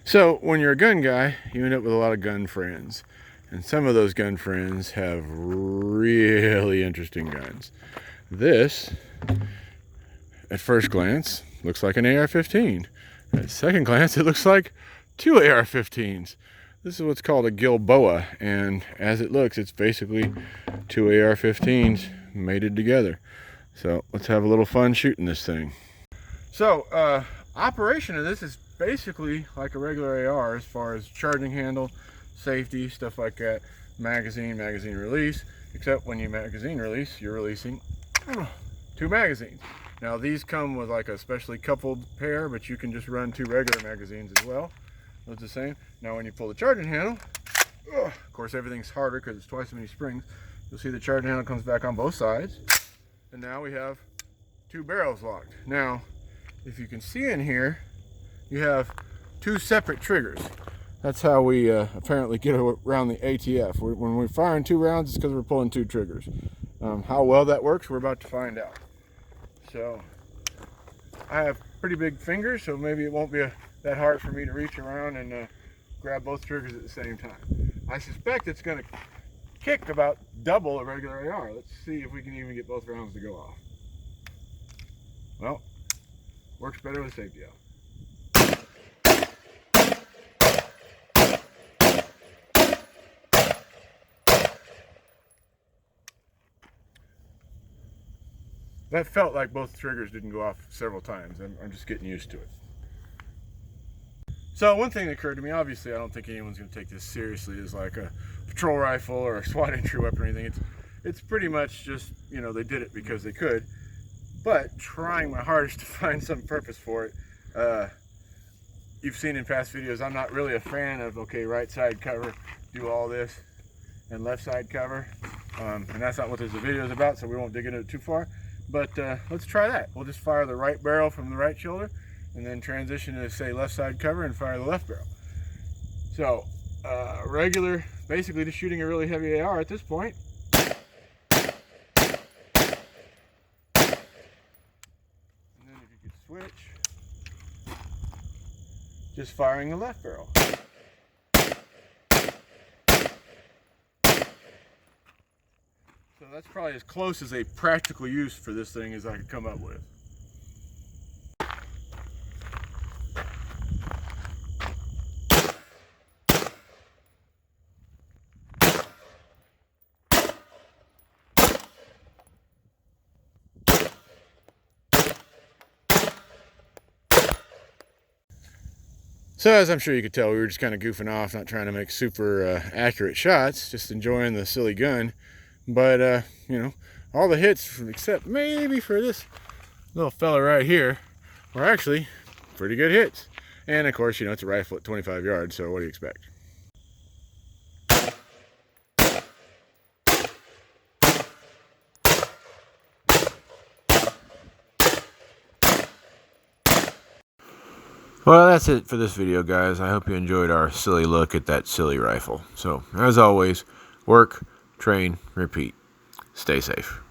So when you're a gun guy, you end up with a lot of gun friends. And some of those gun friends have really interesting guns. This, at first glance, looks like an AR-15. At second glance, it looks like two AR-15s. This is what's called a Gilboa, and as it looks, it's basically two AR-15s mated together. So let's have a little fun shooting this thing. So operation of this is basically like a regular AR as far as charging handle, safety, stuff like that, magazine release, except when you magazine release, you're releasing two magazines. Now these come with like a specially coupled pair, but you can just run two regular magazines as well. It's the same. Now when you pull the charging handle, of course everything's harder because it's twice as many springs. You'll see the charging handle comes back on both sides, and now we have two barrels locked. Now if you can see in here, you have two separate triggers. That's how we apparently get around the ATF. When we're firing two rounds, it's because we're pulling two triggers. How well that works, we're about to find out. So I have pretty big fingers, so maybe it won't be that hard for me to reach around and grab both triggers at the same time. I suspect it's going to kick about double a regular AR. Let's see if we can even get both rounds to go off. Well, works better with safety out. That felt like both triggers didn't go off several times. I'm just getting used to it. So one thing that occurred to me, obviously I don't think anyone's going to take this seriously as like a patrol rifle or a SWAT entry weapon or anything. It's pretty much just, you know, they did it because they could. But trying my hardest to find some purpose for it. You've seen in past videos, I'm not really a fan of, okay, right side cover, do all this, and left side cover. And that's not what this video is about, so we won't dig into it too far. But let's try that. We'll just fire the right barrel from the right shoulder and then transition to, say, left side cover and fire the left barrel. So regular, basically just shooting a really heavy AR at this point. And then if you could switch, just firing the left barrel. So that's probably as close as a practical use for this thing as I could come up with. So as I'm sure you could tell, we were just kind of goofing off, not trying to make super accurate shots, just enjoying the silly gun. But, you know, all the hits, except maybe for this little fella right here, were actually pretty good hits. And, of course, you know, it's a rifle at 25 yards, so what do you expect? Well, that's it for this video, guys. I hope you enjoyed our silly look at that silly rifle. So, as always, work, train, repeat. Stay safe.